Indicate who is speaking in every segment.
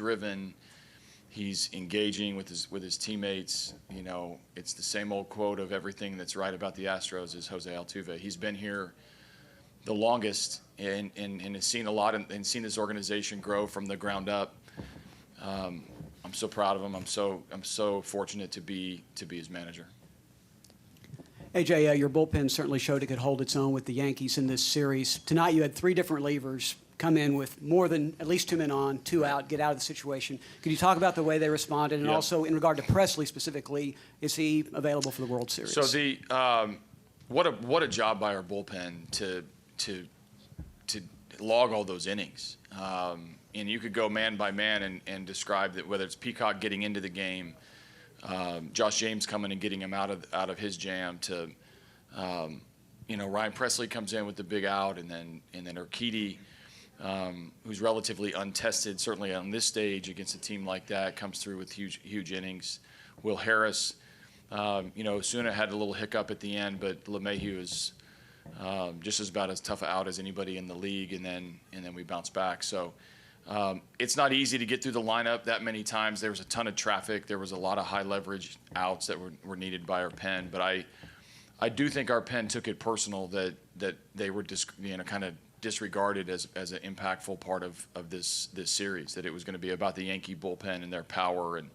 Speaker 1: driven. He's engaging with his teammates. You know, it's the same old quote of everything that's right about the Astros is Jose Altuve. He's been here the longest and has seen a lot and seen this organization grow from the ground up. I'm so proud of him. I'm so fortunate to be his manager.
Speaker 2: AJ, your bullpen certainly showed it could hold its own with the Yankees in this series. Tonight you had 3 different relievers come in with more than at least 2 men on, 2 out, get out of the situation. Could you talk about the way they responded, and also in regard to Presley specifically, is he available for the World Series?
Speaker 1: So what a job by our bullpen to log all those innings. And you could go man by man and describe that, whether it's Peacock getting into the game, Josh James coming and getting him out of his jam, to Ryan Presley comes in with the big out, and then Urquidy, who's relatively untested, certainly on this stage against a team like that, comes through with huge innings. Will Harris, Osuna had a little hiccup at the end, but LeMahieu is just about as tough out as anybody in the league, and then we bounce back. So it's not easy to get through the lineup that many times. There was a ton of traffic. There was a lot of high leverage outs that were needed by our pen, but I do think our pen took it personal that they were kind of disregarded as an impactful part of this series, that it was going to be about the Yankee bullpen and their power, and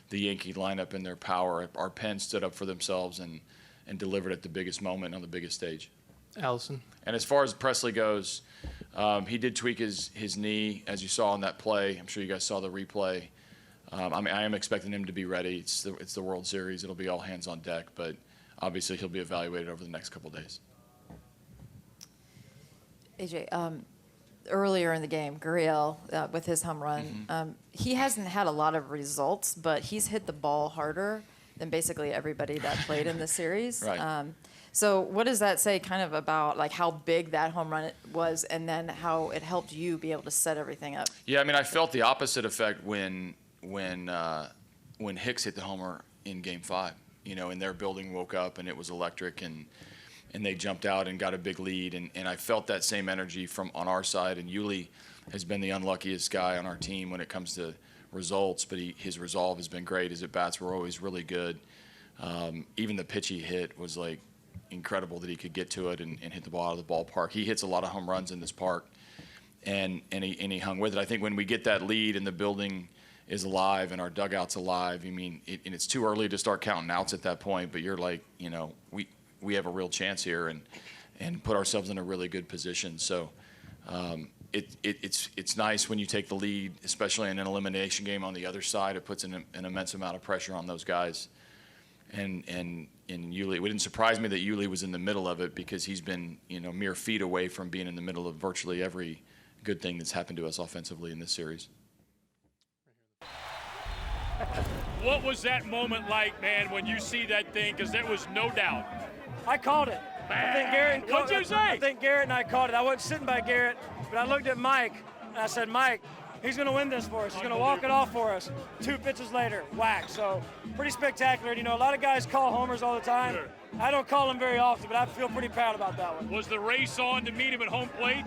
Speaker 1: the Yankee lineup and their power. Our pen stood up for themselves and delivered at the biggest moment on the biggest stage.
Speaker 3: Allison.
Speaker 1: And as far as Presley goes, he did tweak his knee, as you saw on that play. I'm sure you guys saw the replay. I am expecting him to be ready. It's the World Series. It'll be all hands on deck, but obviously he'll be evaluated over the next couple of days.
Speaker 4: AJ, earlier in the game, Gurriel with his home run, he hasn't had a lot of results, but he's hit the ball harder than basically everybody that played in the series.
Speaker 1: Right.
Speaker 4: So what does that say kind of about like how big that home run was, and then how it helped you be able to set everything up?
Speaker 1: Yeah, I mean, I felt the opposite effect when Hicks hit the homer in Game 5. And their building woke up and it was electric, and they jumped out and got a big lead, and I felt that same energy on our side. And Yuli has been the unluckiest guy on our team when it comes to results, but his resolve has been great. His at-bats were always really good. Even the pitch he hit was like incredible, that he could get to it and hit the ball out of the ballpark. He hits a lot of home runs in this park, and he hung with it. I think when we get that lead and the building is alive and our dugout's alive, and it's too early to start counting outs at that point, but you're like, we have a real chance here and put ourselves in a really good position. So it's nice when you take the lead, especially in an elimination game on the other side. It puts an immense amount of pressure on those guys. And Yuli, it wouldn't surprise me that Yuli was in the middle of it, because he's been mere feet away from being in the middle of virtually every good thing that's happened to us offensively in this series.
Speaker 5: What was that moment like, man, when you see that thing? Because there was no doubt.
Speaker 6: I called it. I think Garrett.
Speaker 5: What'd you say?
Speaker 6: I think Garrett and I called it. I wasn't sitting by Garrett, but I looked at Mike and I said, Mike, he's going to win this for us. He's going to walk it off for us. 2 pitches later, whack. So pretty spectacular. A lot of guys call homers all the time.
Speaker 5: Sure.
Speaker 6: I don't call them very often, but I feel pretty proud about that one.
Speaker 5: Was the race on to meet him at home plate?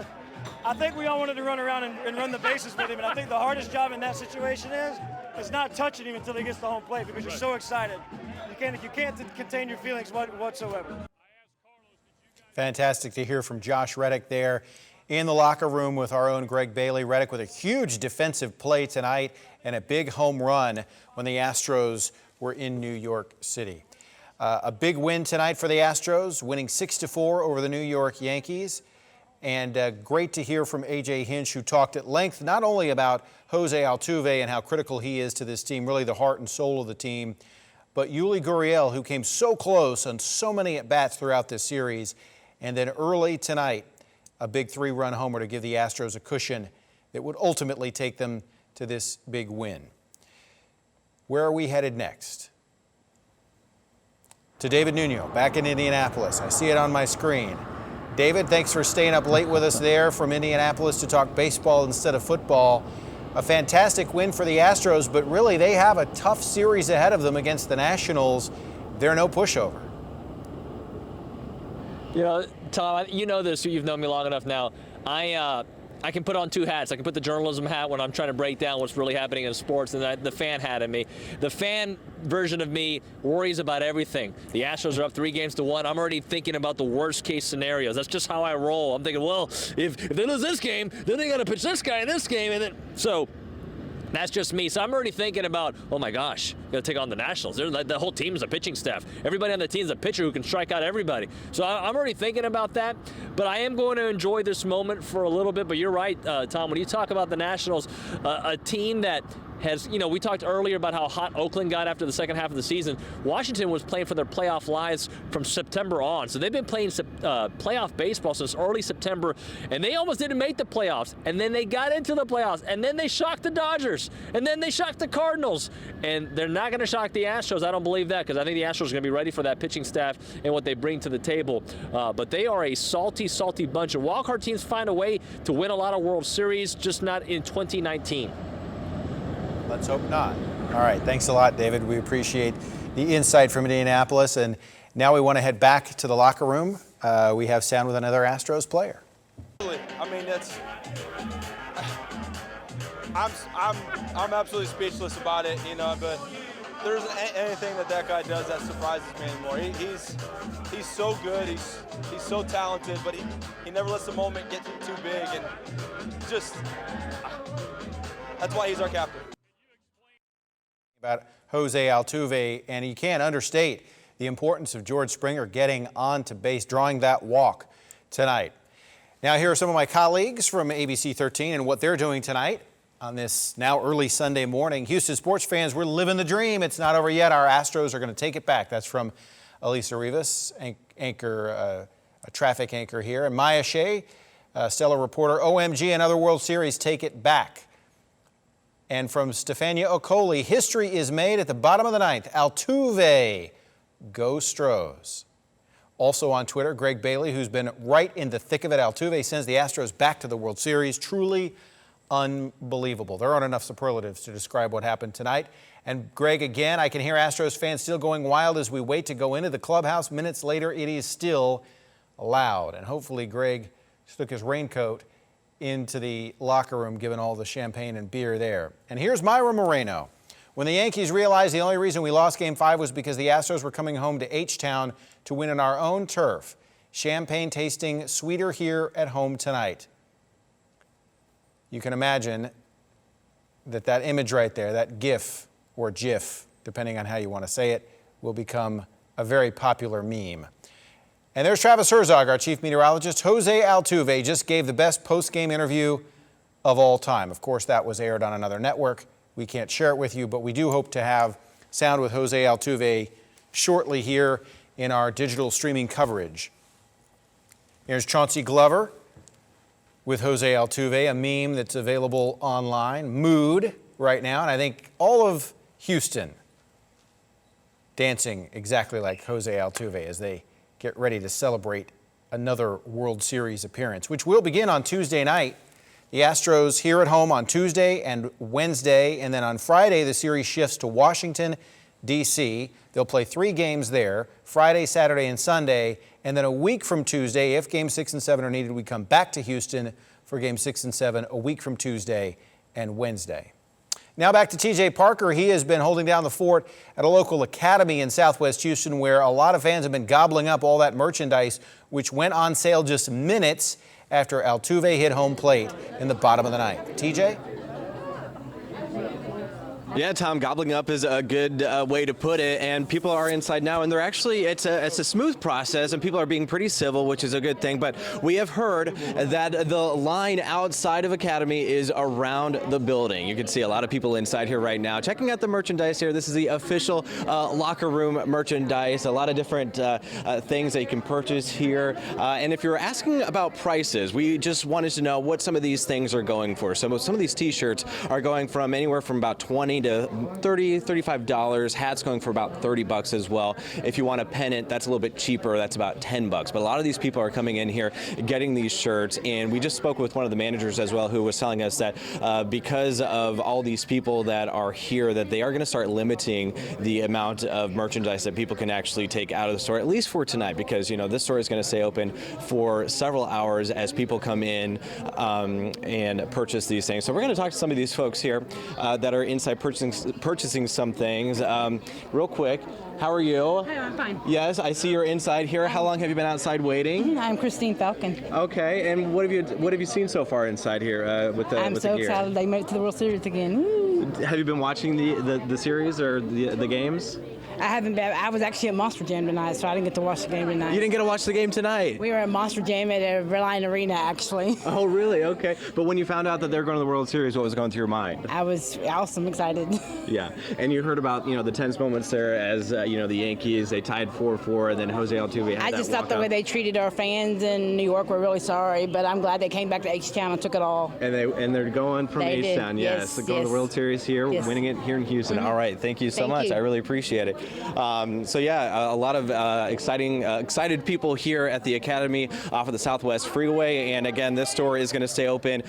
Speaker 6: I think we all wanted to run around and run the bases with him, and I think the hardest job in that situation is not touching him until he gets to home plate, because you're so excited. You can't contain your feelings whatsoever.
Speaker 7: Fantastic to hear from Josh Reddick there in the locker room with our own Greg Bailey. Reddick with a huge defensive play tonight and a big home run when the Astros were in New York City. A big win tonight for the Astros, winning 6-4 over the New York Yankees. And great to hear from AJ Hinch, who talked at length not only about Jose Altuve and how critical he is to this team, really the heart and soul of the team, but Yuli Gurriel, who came so close on so many at-bats throughout this series. And then early tonight, a big 3-run homer to give the Astros a cushion that would ultimately take them to this big win. Where are we headed next? To David Nuno, back in Indianapolis. I see it on my screen. David, thanks for staying up late with us there from Indianapolis to talk baseball instead of football. A fantastic win for the Astros, but really they have a tough series ahead of them against the Nationals. They're no pushover.
Speaker 8: Tom, you know this. You've known me long enough now. I
Speaker 3: I can put on two hats. I can put the journalism hat when I'm trying to break down what's really happening in sports, and the fan hat in me. The fan version of me worries about everything. The Astros are up 3-1. I'm already thinking about the worst case scenarios. That's just how I roll. I'm thinking, well, if they lose this game, then they got to pitch this guy in this game, and then so. That's just me. So I'm already thinking about, oh my gosh, got to take on the Nationals. The whole team is a pitching staff. Everybody on the team is a pitcher who can strike out everybody. So I'm already thinking about that. But I am going to enjoy this moment for a little bit. But you're right, Tom, when you talk about the Nationals, a team that has, we talked earlier about how hot Oakland got after the second half of the season. Washington was playing for their playoff lives from September on. So they've been playing playoff baseball since early September, and they almost didn't make the playoffs. And then they got into the playoffs, and then they shocked the Dodgers, and then they shocked the Cardinals. And they're not going to shock the Astros. I don't believe that, because I think the Astros are going to be ready for that pitching staff and what they bring to the table. But they are a salty, salty bunch. And wildcard teams find a way to win a lot of World Series, just not in 2019.
Speaker 7: Let's hope not. All right, thanks a lot, David. We appreciate the insight from Indianapolis. And now we want to head back to the locker room. We have sound with another Astros player.
Speaker 8: I mean, I'm absolutely speechless about it, but there isn't anything that guy does that surprises me anymore. He's so good, he's so talented, but he never lets the moment get too big, and just that's why he's our captain.
Speaker 7: About Jose Altuve, and you can't understate the importance of George Springer getting onto base, drawing that walk tonight. Now, here are some of my colleagues from ABC 13 and what they're doing tonight on this now early Sunday morning. Houston sports fans, we're living the dream. It's not over yet. Our Astros are going to take it back. That's from Elisa Rivas, a traffic anchor here, and Maya Shea, stellar reporter. OMG, another World Series, take it back. And from Stefania Okoli, history is made at the bottom of the ninth. Altuve, go Stros. Also on Twitter, Greg Bailey, who's been right in the thick of it. Altuve sends the Astros back to the World Series. Truly unbelievable. There aren't enough superlatives to describe what happened tonight. And Greg, again, I can hear Astros fans still going wild as we wait to go into the clubhouse. Minutes later, it is still loud. And hopefully Greg took his raincoat into the locker room, given all the champagne and beer there. And here's Myra Moreno. When the Yankees realized the only reason we lost Game 5 was because the Astros were coming home to H-Town to win on our own turf. Champagne tasting sweeter here at home tonight. You can imagine that image right there, that GIF or GIF, depending on how you want to say it, will become a very popular meme. And there's Travis Herzog, our chief meteorologist. Jose Altuve just gave the best post-game interview of all time. Of course, that was aired on another network. We can't share it with you, but we do hope to have sound with Jose Altuve shortly here in our digital streaming coverage. Here's Chauncey Glover with Jose Altuve, a meme that's available online. Mood right now, and I think all of Houston dancing exactly like Jose Altuve as they get ready to celebrate another World Series appearance, which will begin on Tuesday night. The Astros here at home on Tuesday and Wednesday, and then on Friday the series shifts to Washington, D.C. They'll play 3 games there, Friday, Saturday, and Sunday, and then a week from Tuesday, if Games 6 and 7 are needed, we come back to Houston for Games 6 and 7 a week from Tuesday and Wednesday. Now back to T.J. Parker. He has been holding down the fort at a local academy in Southwest Houston where a lot of fans have been gobbling up all that merchandise, which went on sale just minutes after Altuve hit home plate in the bottom of the ninth. T.J.?
Speaker 9: Yeah, Tom, gobbling up is a good way to put it, and people are inside now, and they're actually, it's a smooth process, and people are being pretty civil, which is a good thing, but we have heard that the line outside of Academy is around the building. You can see a lot of people inside here right now checking out the merchandise here. This is the official locker room merchandise, a lot of different things that you can purchase here, and if you're asking about prices, we just wanted to know what some of these things are going for. Some of these t-shirts are going from anywhere from about $20 $20 to $30, $35. Hats going for about $30 as well. If you want a pennant, that's a little bit cheaper. That's about $10. But a lot of these people are coming in here, getting these shirts, and we just spoke with one of the managers as well, who was telling us that because of all these people that are here, that they are going to start limiting the amount of merchandise that people can actually take out of the store, at least for tonight, because this store is going to stay open for several hours as people come in and purchase these things. So we're going to talk to some of these folks here that are inside purchasing some things. Real quick, how are you?
Speaker 10: Hi, I'm fine.
Speaker 9: Yes, I see you're inside here. How long have you been outside waiting?
Speaker 10: I'm Christine Falcon.
Speaker 9: Okay, and what have you seen so far inside here with the
Speaker 10: I'm
Speaker 9: with
Speaker 10: so
Speaker 9: the gear?
Speaker 10: excited they made it to the World Series again. Woo.
Speaker 9: Have you been watching the series or the games?
Speaker 10: I haven't been. I was actually at Monster Jam tonight, so I didn't get to watch the game tonight.
Speaker 9: You didn't get to watch the game tonight?
Speaker 10: We were at Monster Jam at a Reliant Arena, actually.
Speaker 9: Oh, really? Okay. But when you found out that they're going to the World Series, what was going through your mind?
Speaker 10: I was awesome excited.
Speaker 9: Yeah. And you heard about, the tense moments there as, the Yankees, they tied 4-4, and then Jose Altuve had
Speaker 10: I
Speaker 9: that
Speaker 10: just thought the way
Speaker 9: walk-off.
Speaker 10: they treated our fans in New York were really sorry, but I'm glad they came back to H-Town and took it all.
Speaker 9: And they're going from
Speaker 10: They did.
Speaker 9: H-Town, yes.
Speaker 10: Yes,
Speaker 9: They're going to the
Speaker 10: yes.
Speaker 9: World Series here,
Speaker 10: Yes.
Speaker 9: winning it here in Houston.
Speaker 10: Mhm.
Speaker 9: All right. Thank you so
Speaker 10: Thank
Speaker 9: much.
Speaker 10: you.
Speaker 9: I really appreciate it. So yeah, a lot of excited people here at the Academy off of the Southwest Freeway. And again, this store is going to stay open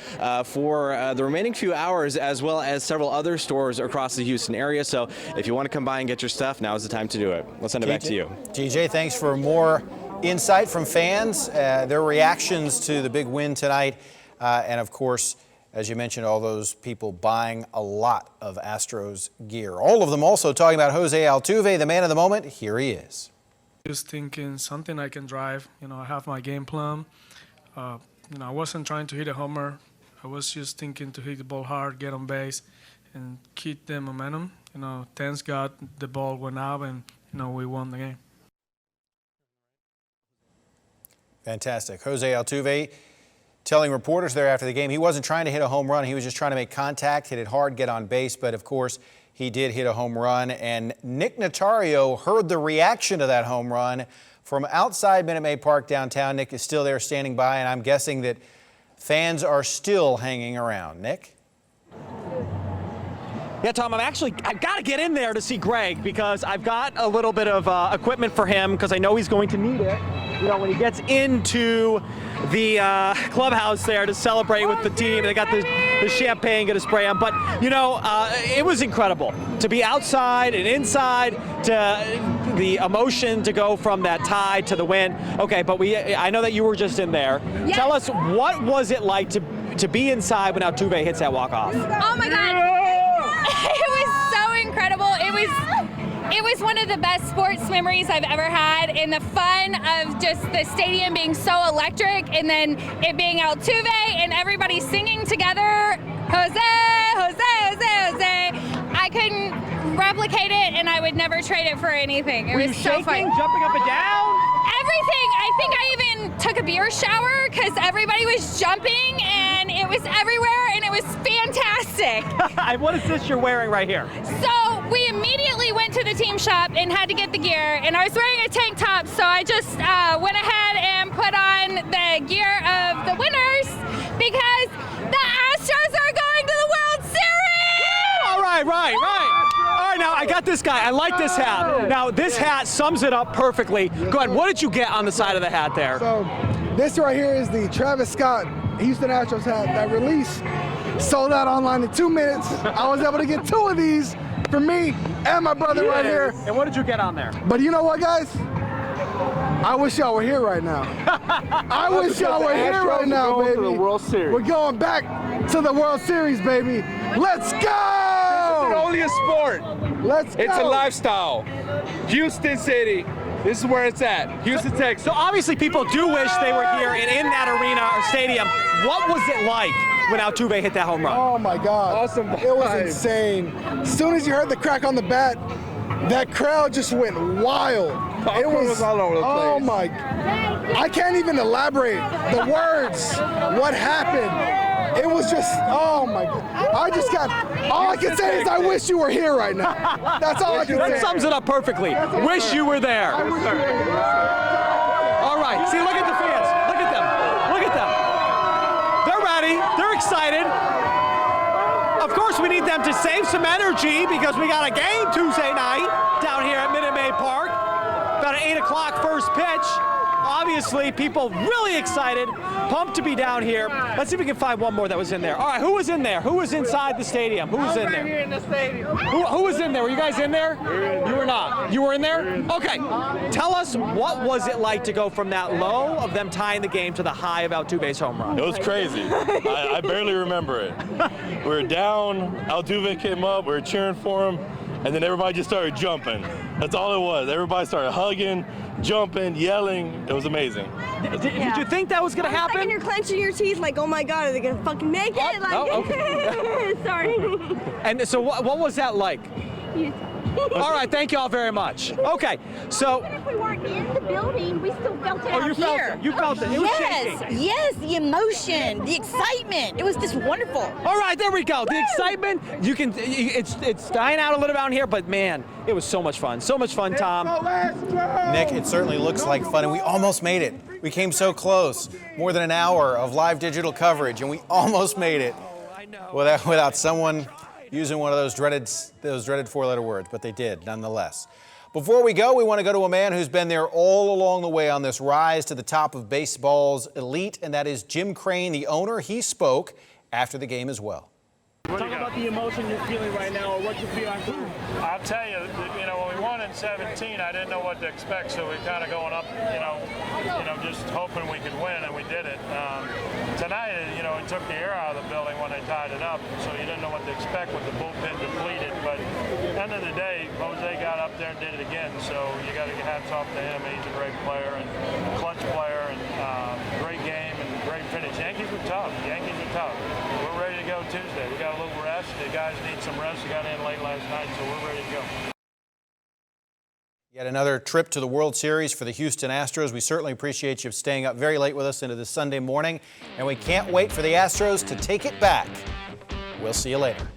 Speaker 9: for the remaining few hours, as well as several other stores across the Houston area. So if you want to come by and get your stuff, now is the time to do it. Let's send it back to you.
Speaker 7: TJ, thanks for more insight from fans, their reactions to the big win tonight, and of course, as you mentioned, all those people buying a lot of Astros gear. All of them also talking about Jose Altuve, the man of the moment. Here he is.
Speaker 11: Just thinking something I can drive. I have my game plan. I wasn't trying to hit a homer. I was just thinking to hit the ball hard, get on base, and keep the momentum. Thanks God the ball went out, and we won the game.
Speaker 7: Fantastic. Jose Altuve telling reporters there after the game he wasn't trying to hit a home run. He was just trying to make contact, hit it hard, get on base. But, of course, he did hit a home run. And Nick Notario heard the reaction to that home run from outside Minute Maid Park downtown. Nick is still there standing by, and I'm guessing that fans are still hanging around. Nick?
Speaker 12: Yeah, Tom, I've got to get in there to see Greg because I've got a little bit of equipment for him because I know he's going to need it. When he gets into the clubhouse there to celebrate with the team, they got the champagne going to spray him. But, it was incredible to be outside and inside, to the emotion to go from that tie to the win. Okay, but I know that you were just in there. Yes. Tell us, what was it like to be inside when Altuve hits that walk-off?
Speaker 13: Oh, my God. It was so incredible. It was one of the best sports memories I've ever had, and the fun of just the stadium being so electric, and then it being Altuve and everybody singing together, Jose, Jose, Jose, Jose. I couldn't replicate it, and I would never trade it for anything. It
Speaker 12: Were
Speaker 13: was
Speaker 12: you
Speaker 13: so
Speaker 12: shaking,
Speaker 13: fun.
Speaker 12: jumping up and down?
Speaker 13: Everything. I think I even took a beer shower because everybody was jumping, and it was everywhere, and it was fantastic.
Speaker 12: What is this you're wearing right here?
Speaker 13: So we immediately went to the team shop and had to get the gear, and I was wearing a tank top, so I just went ahead and put on the gear of the winners because the Astros are going to the World Series!
Speaker 12: All right. All right, now I got this guy. I like this hat. Now, this hat sums it up perfectly. Go ahead. What did you get on the side of the hat there?
Speaker 14: So this right here is the Travis Scott Houston Astros hat that released. Sold out online in 2 minutes. I was able to get 2 of these for me and my brother right here.
Speaker 12: And what did you get on there?
Speaker 14: But you know what, guys? I wish y'all were here right now. I wish y'all were here right now, baby.
Speaker 15: To the World Series.
Speaker 14: We're going back to the World Series, baby. Let's go!
Speaker 15: This is only a sport.
Speaker 14: Let's go!
Speaker 15: It's a lifestyle. Houston City. This is where it's at. Houston, Texas.
Speaker 12: So obviously people do wish they were here and in that arena or stadium. What was it like when Altuve hit that home run?
Speaker 14: Oh my God.
Speaker 15: Awesome vibe.
Speaker 14: It was insane. As soon as you heard the crack on the bat, that crowd just went wild. It was
Speaker 15: all over the place.
Speaker 14: Oh my, I can't even elaborate the words, what happened. It was just, oh my God. All I can say is I wish you were here right now. That's all I can say.
Speaker 12: That sums it up perfectly. Wish you were there. All right, see, look at the fans. Look at them. Look at them. They're ready. They're excited. Of course, we need them to save some energy because we got a game Tuesday night down here at Minute Maid Park. About an 8 o'clock first pitch. Obviously, people really excited, pumped to be down here. Let's see if we can find one more that was in there. All right, who was in there? Who was inside the stadium? Who was in there?
Speaker 15: Here in the stadium.
Speaker 12: Who was in there? Were you guys in there? You were not. You were in there? Okay. Tell us, what was it like to go from that low of them tying the game to the high of Altuve's home run?
Speaker 16: It was crazy. I barely remember it. We were down, Altuve came up, we were cheering for him, and then everybody just started jumping. That's all it was. Everybody started hugging, jumping, yelling. It was amazing.
Speaker 12: Did you think that was going to happen?
Speaker 17: Like, and you're clenching your teeth like, oh my God, are they going to fucking make it? Like,
Speaker 12: okay.
Speaker 17: Sorry.
Speaker 12: And so what was that like? All right, thank you all very much. Okay, so.
Speaker 17: Even if we weren't in the building, we still felt it out
Speaker 12: you felt
Speaker 17: here.
Speaker 12: it. You felt it. It was shaking.
Speaker 17: Yes, the emotion, the excitement. It was just wonderful.
Speaker 12: All right, there we go. The excitement, you can, it's dying out a little down here, but man, it was so much fun. So much fun, Tom.
Speaker 7: Nick, it certainly looks like fun, and we almost made it. We came so close. More than an hour of live digital coverage, and we almost made it without someone using one of those dreaded four-letter words, but they did nonetheless. Before we go, we want to go to a man who's been there all along the way on this rise to the top of baseball's elite, and that is Jim Crane, the owner. He spoke after the game as well.
Speaker 18: Talk about the emotion you're feeling right now, or what you feel after.
Speaker 5: I'll tell you, when we won in 17, I didn't know what to expect, so we're kind of going up, just hoping we could win, and we did it. Tonight, it took the air out of the building when they tied it up, so you didn't know what to expect with the bullpen depleted. But at the end of the day, Jose got up there and did it again, so you got to get hats off to him. He's a great player and clutch player, and great game and great finish. Yankees are tough. We're ready to go Tuesday. We got a little rest. The guys need some rest. We got in late last night, so we're ready to go.
Speaker 7: Yet another trip to the World Series for the Houston Astros. We certainly appreciate you staying up very late with us into this Sunday morning, and we can't wait for the Astros to take it back. We'll see you later.